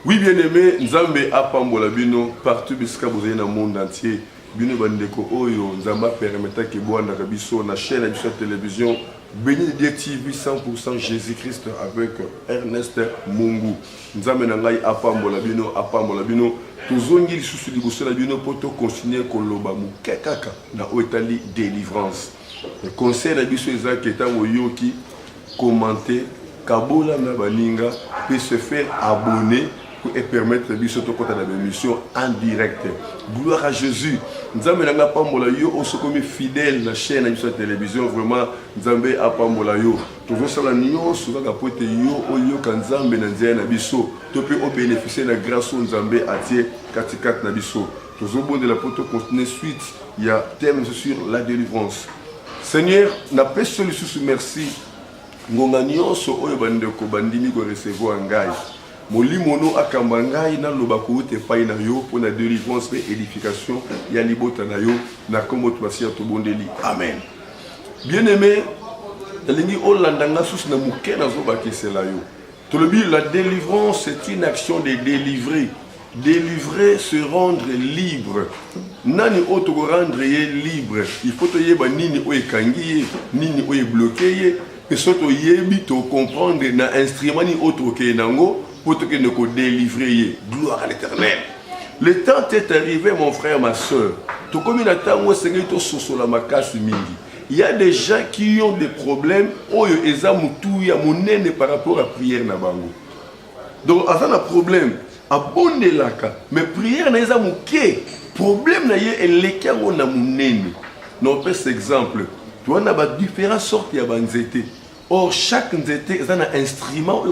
Oui, bien aimé, Nzambe apambola bino partout bisika bozali na monde entier. Bino bandeko oyo Nzamba permettra que boanda kabiso na chaîne de la télévision Béni Dieu TV 100% Jésus-Christ avec Ernest Mungu. Nzambe na ngai apambola bino tozongi lisusu liboso na bino poto continuer koloba muke kaka na otali délivrance. Le conseil na biso ezaki tango yoki commenter kabola na baninga peut se faire abonner et permettre biso to kota na émission en direct. Gloire à Jésus. Nzambe nanga pambola yo osokomi fidèle na chaîne na biso de télévision vraiment Nzambe apambola yo. Tozo sala nyonso kaka pote yo oyo ka Nzambe na nzela na biso to pe o bénéficier na grâce Nzambe atie katikati na biso. Tozo bondela poto continuer suite il y a thème sur la délivrance. Seigneur, na peso lisusu merci. Ngonga nyonso oyo bandeko bandimi ko recevoir ngai. Molimono akamba ngai na lobako ute pai na yo pour la délivrance et édification ya libota na yo na kombo twasia to bondeli. Amen. Bien-aimé, talingi olandanga sus na muke na zo bakisela yo. Tolobi la délivrance c'est une action de délivrer. Délivrer, se rendre libre. Nani auto rendre libre. Il faut te yeba nini o ekangi nini o bloqué et surtout yebi to comprendre na instrument ni auto ke nango pour que nous délivrer. Gloire à l'Éternel. Le temps est arrivé, mon frère, ma soeur. Tout comme il attend, il y a des gens qui ont des problèmes. Par rapport à la prière. Donc, il y a un problème. Mais prière, il y a un problème. Nous avons cet exemple. Tu as différentes sortes de. Or, chaque nzete est un instrument.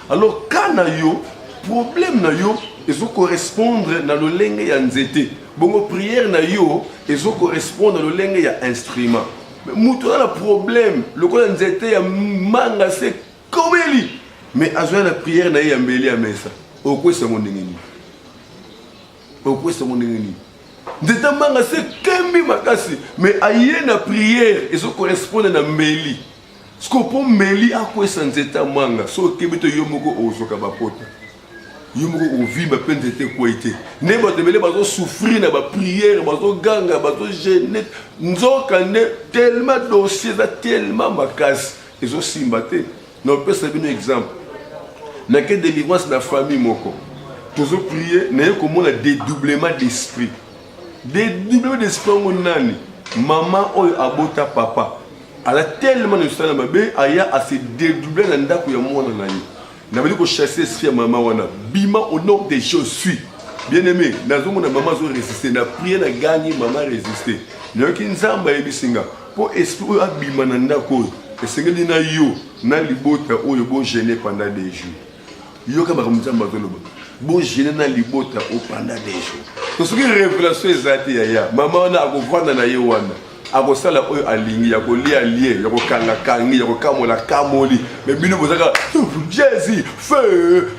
Alors, quand yo problème na yo, ils correspondre dans le langue ya nzete. Bongo prière na yo, ils correspondre dans le langue ya instrument. Mais muto na problème, le ko nzete ya manga c'est komeli. Mais azwa na prière na ya mbeli ya mesa. Okwesa mondengeni. Okwesa mondengeni. Nzete manga c'est kembi makasi, mais aye na prière, ils correspondre na mbeli. Ce qu'on peut mêler à quoi ça nzete manga, so kebito yomoko ozoka bapota. Yomoko ovi ba peine nzete quoi été. Ne ba te mêler bazo souffrir na ba prière, bazo ganga, bazo gêner. Nzoka ne tellement dossier za tellement makas. Ils ont simbaté. Non peut servir un exemple. Na que délivrance na famille moko. Toujours prier, na comment le dédoublement d'esprit. Dédoublement d'esprit nani. Maman oyo abota papa. Elle a tellement de choses elle a se dédoubler dans ndako ya mwana na ye. Na bali ko chasser ce maman wana. Bima au nom de Jésus. Bien-aimé, nazo mona maman zo résister na prier na gagner maman résister. Nyoki nzamba yebisinga pour esprit a bima na ndako. Esengeli na yo na libota oyo bo gêner pendant des jours. Yo ka ba mzamba zoloba. Bo gêner na libota o pendant des jours. To ce qui révélation ezati ya maman na akovanda na ye wana. Abosala oyo alingi ya kolia lie ya kokanga kangi ya kokamola kamoli mais bino bozaka Jésus feu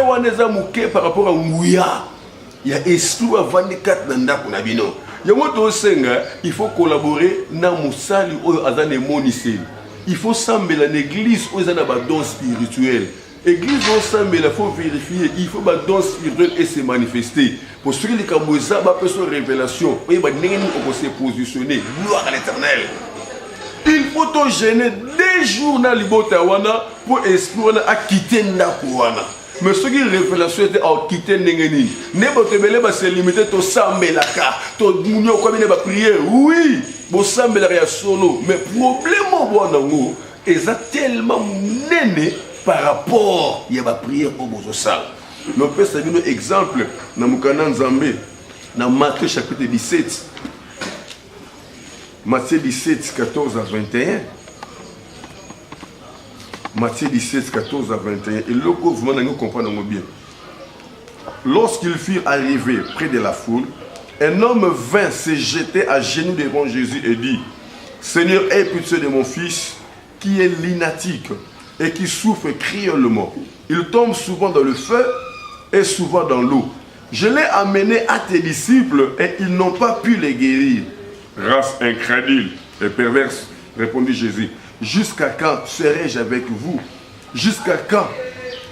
waneza muke par rapport à nguya ya esprit wa 24 na ndako na bino ya moto senga il faut collaborer na musali oyo azane moniseli il faut sambela l'église oyo azana ba don spirituel. Église ensemble, il faut vérifier, il faut que don spirituel et se manifester. Pour ceux qui ont une révélation, il faut se positionner. Gloire à l'Éternel. Il faut te gêner des jours dans l'Ibotawana pour explorer à quitter Ndakuana. Mais ceux qui ont une révélation étaient à quitter Nengeni. Ne pas se limiter à Sambelaka, à Mounio comme il va prier. Oui, pour Sambelaka solo. Mais le problème, c'est tellement néné. Par rapport à la prière au Bozosal. Nous peut servir un exemple dans Moukana Nzambe, dans Matthieu chapitre 17. Matthieu 17, 14 à 21. Matthieu 17, 14 à 21. Et là, vous allez comprendre bien. Lorsqu'ils furent arrivés près de la foule, un homme vint se jeter à genoux devant Jésus et dit: Seigneur, aie pitié de mon fils qui est lunatique et qui souffre cruellement. Il tombe souvent dans le feu et souvent dans l'eau. Je l'ai amené à tes disciples et ils n'ont pas pu les guérir. Race incrédule et perverse, répondit Jésus. Jusqu'à quand serai-je avec vous? Jusqu'à quand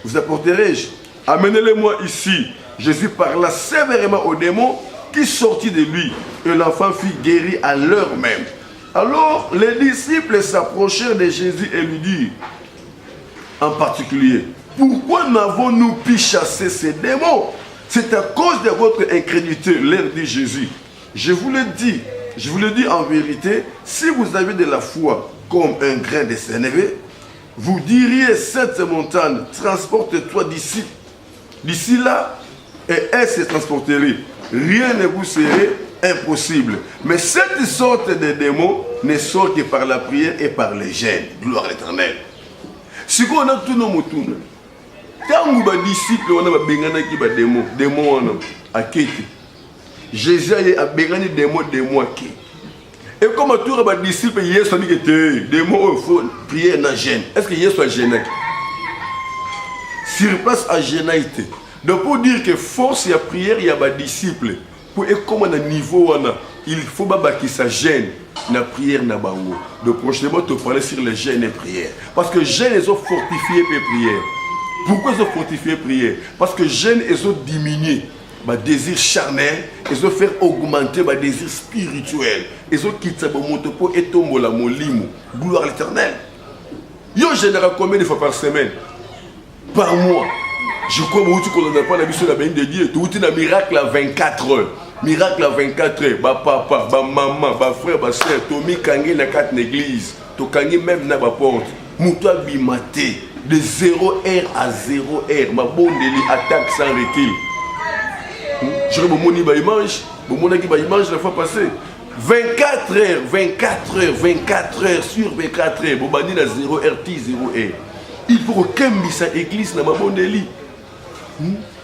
vous apporterai-je? Amenez-les-moi ici. Jésus parla sévèrement au démon qui sortit de lui, et l'enfant fut guéri à l'heure même. Alors les disciples s'approchèrent de Jésus et lui dirent, en particulier, pourquoi n'avons-nous pu chasser ces démons? C'est à cause de votre incrédulité, leur dit Jésus. Je vous le dis en vérité, si vous avez de la foi comme un grain de sénévé, vous diriez cette montagne, transporte-toi d'ici là, et elle se transporterait. Rien ne vous serait impossible. Mais cette sorte de démons ne sort que par la prière et par les jeûnes. Gloire à l'Éternel. Si on a tout nos moutons, quand on a disciple, on a bengana qui va démon à Kéti. Jésus a bengani démon qui. Et comme à tout les disciples, Jésus a dit que démon il faut prier dans jeûne. Est-ce que Jésus a gêné? Sur place à gênaïté. Donc pour dire que force, il y a prière, il y a des disciples. Pour être comme un niveau, il faut qu'il se gêne. La prière n'a pas où. Donc prochainement, tu parler sur les jeûnes et prières. Parce que jeûne, ils ont fortifié les prières. Pourquoi ils ont fortifié les prières? Parce que jeûne, ils ont diminué le désir charnel, ils ont fait augmenter le désir spirituel. Ils ont quitté le monde pour étomber la molimo. Gloire à l'Éternel. Yo général combien de fois par semaine? Par mois. Je crois que n'a pas la mission de Dieu. Tu as un miracle à 24 heures. Miracle à 24 heures. Ba papa, ba maman, ba frère, ba soeur, Tomi Kangé na 4 églises. To Kangé même na ba porte. Moutoua bimaté. De 0 heure à 0 heure. Ma bonne délit attaque sans recul. Je vais vous dire, il mange la fois passée. 24 heures, 24 heures, 24 heures sur 24 heures. Vous avez dit 0 heure, 0 heure. Il faut que l'église église na ma bonne délit.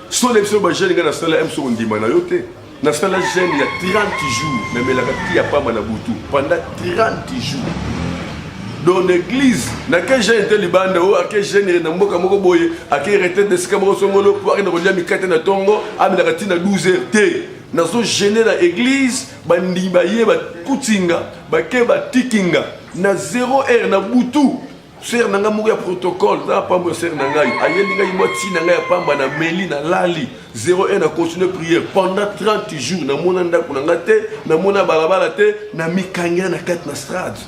Si on a un jeune qui a un jeune qui a un jeune, il y a 30 jours, mais il n'y a pas de boutou. Pendant 30 jours. Dans l'église, il y a un jeune qui a un jeune qui a un jeune qui a un jeune qui a un jeune qui a un jeune qui a un jeune qui a 12 heures. Dans ce jeune dans l'église, il y a un 0 heure na boutou. Sœur nanga mouya protocole, ça pas mon sœur nanga. Aïe ninga imoti nanga ya pamba na meli na lali. 0-1 a continué prière pendant 30 jours. Na mona ndako nanga te, na mona balabala te, na mikanga na kat na strade.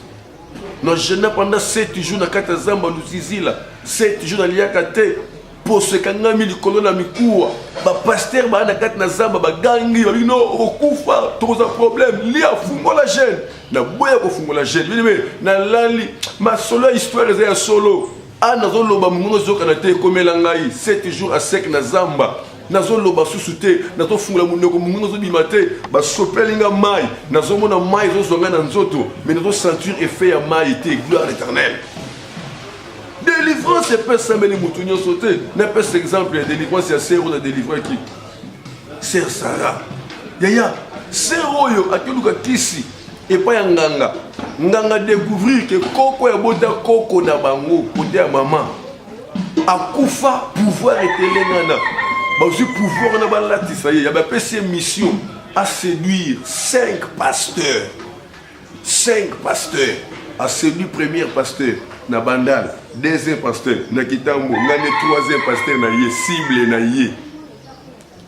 Na jeûne pendant 7 jours na kat zamba lusizila. 7 jours na liaka te. Pour ce kanga mi likolo na mikuwa. Ba pasteur ba na kat na zamba ba gangi ba bino okufa, toza problème li afungo la jeûne. Na boya ko fungo la jeûne. Mais na lali ma solo histoire ya solo. Ana zo loba mungo zo kana te komela ngai 7 jours à sec na zamba. Nazo loba susute, nazo fungola munoko mungo zo bimate, ba sopelinga mai, nazo mona mai zo zonga na nzoto, mais nazo sentir effet ya mai était gloire à l'Éternel. Délivrance c'est pas ça mais les moutonnions sauter. N'a pas cet exemple de délivrance c'est sœur de délivrance qui sœur Sarah. Yaya, sœur oyo akiluka kisi et pas ya nganga. Nganga découvrir que koko ya bota koko na bango côté ya maman. Akufa pouvoir etelengana. Ba aussi pouvoir na balati ça y a ba PC mission à séduire 5 pasteurs. 5 pasteurs à séduire premier pasteur na bandal, deuxième pasteur na kitambo, ngane troisième pasteur na yé cible na yé.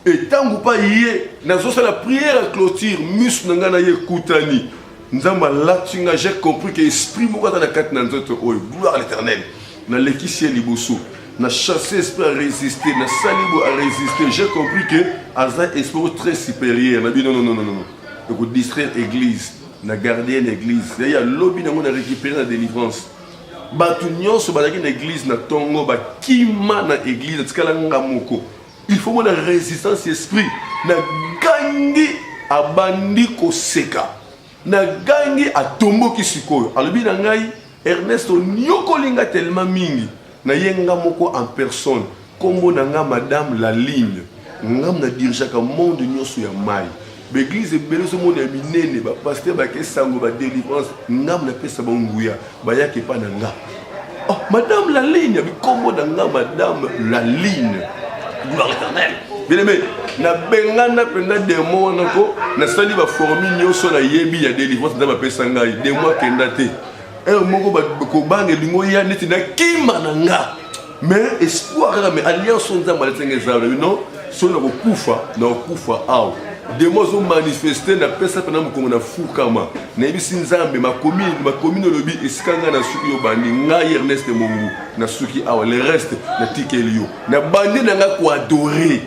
Et tant que pas yé, na zo la prière à clôture, mus na ngana yé koutani. Nzamba latinga, j'ai compris que esprit moko ta na kat na nzoto oyo, gloire à l'Éternel. Na lekisi liboso, na chassé esprit à résister, na salibo à résister. J'ai compris que Azan esprit très supérieur. Na dit non. Donc distraire l'église, na garder l'église. Il y a lobby na mona récupérer la délivrance. Batu nyonso balaki na église na tongo ba kima na église tikala ngamoko. Il faut mona résistance esprit na gangi abandi ko seka. Na gangi atombo kisikoyo. Alobi na ngai Ernesto nyokolinga tellement mingi na yenga moko en personne. Kombo na nga madame la ligne. Ngam na dirija ka monde nyonso ya mai. L'église est belle, ce monde est minene, le pasteur est sango, la délivrance, ngam na pesa banguya, baya ke pa nanga. Oh, madame la ligne, comment nanga madame la ligne. Gloire à l'Éternel. Bien aimé, na bengana pena démon nako, na sali ba formule nyoso na yebi ya délivrance na ba pesa ngai, démon kenda te. Un moko ba ko bange lingo ya neti na kima nanga. mais espoir mais alliance on nzambe aletsenge nzambe non so na kokufa awa demo zo manifester na pesa pena mokongo na fukama na yebisi nzambe makomi no lobi esikanga na suki yo bandi ngai Ernest Mungu na suki awa le reste na tikeli yo na bandi na nga ko adorer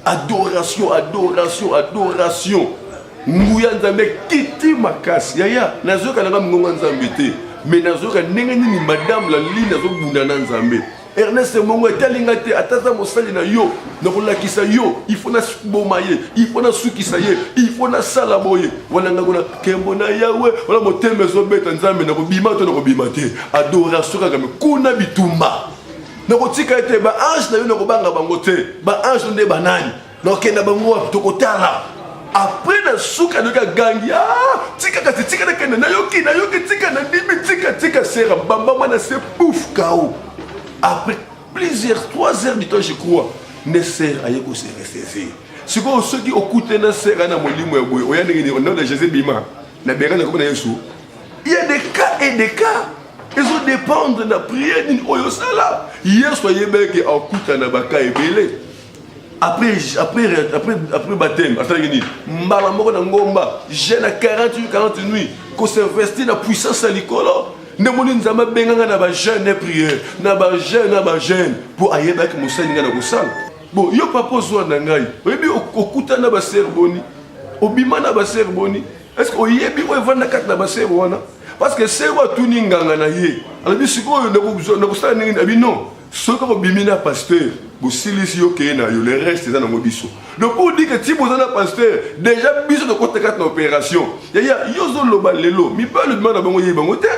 adoration nguya nzambe kiti makasi yaya nazoka na ngonga nzambe te mais nazoka ndenge nini madame la lina zo bunda na nzambe Ernest Mungu etalinga te ataza mosali na yo na kolakisa yo il faut na bomaye il faut na sukisa ye il faut na sala boye wana ngakona kembo na yawe wala moteme zo beta nzambe na kobima to na kobima te adoration kaka me kuna bitumba na kotika ete ba ange na yo na kobanga bango te ba ange nde banani na kenda bango tokotala après na suka na gangi tika na kenda na yoki tika na dimi tika sera bamba mana se pouf kao. Après 3 heures du temps, je crois, ne sert à y se ressaisir. Ce que ceux qui écoutent ne sert à molimo on a de Jésus Bima, na berana comme Yesu. Il y a des cas et des cas. Ils ont dépendre de la prière d'une oyosala. Hier soyez bien que écoute na baka ebele. Après baptême, attendez, malamoko na ngomba, jeune à 40 nuits, qu'on s'investit dans la puissance à l'école. Nous avons na ba jeune prière, na ba jeune pour aller avec Moussani na kusala. Bon, yo papa zo na ngai. Oyebi okuta na ba serboni. Obima na ba serboni. Est-ce que oyebi o vanda kat na ba serbona? Parce que c'est wa tuni nganga na ye. Alors bi siko na kusala ningi abi non. Soko ko bimina pasteur. Bo silisi yo ke na yo le reste za na mobiso. Donc pour dire que ti bozana pasteur, déjà biso de côté kat na opération. Ya yo zo loba lelo, mi ba le demande na bango ye bango te.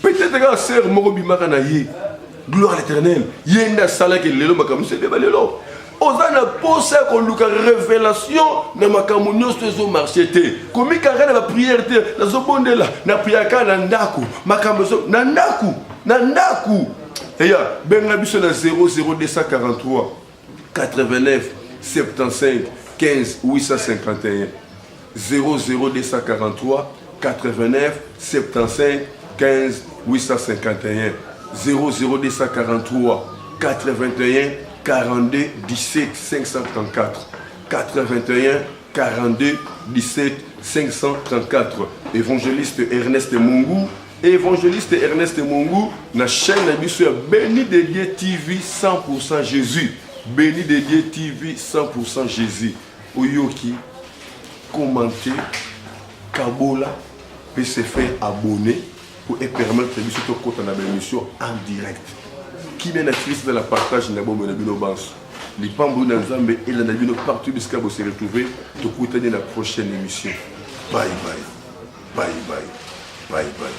Peut-être que sœur gloire à l'Éternel. Yenda sala ke lelo makamu se beba lelo. Ozana posa ko luka révélation na makamu nyonso zo marché te. Komi ka na prière te na zo bondela na priaka na ndako makamu zo na ndaku. Eya benga biso na 00243 89 75 15 851. 00243 89 75 15 851 00243 81 42 17 534 81 42 17 534 évangéliste Ernest Mungu na chaîne na biso ya Béni de Dieu TV 100% Jésus Béni de Dieu TV 100% Jésus oyoki commenter, Kabola peut se faire abonner pour permettre de se faire une émission en direct. Qui vient d'actrice de la partage de la base. Les pambous d'Anzambe et la Nabino partout jusqu'à vous se retrouver pour la prochaine émission. Bye bye. Bye bye. Bye bye.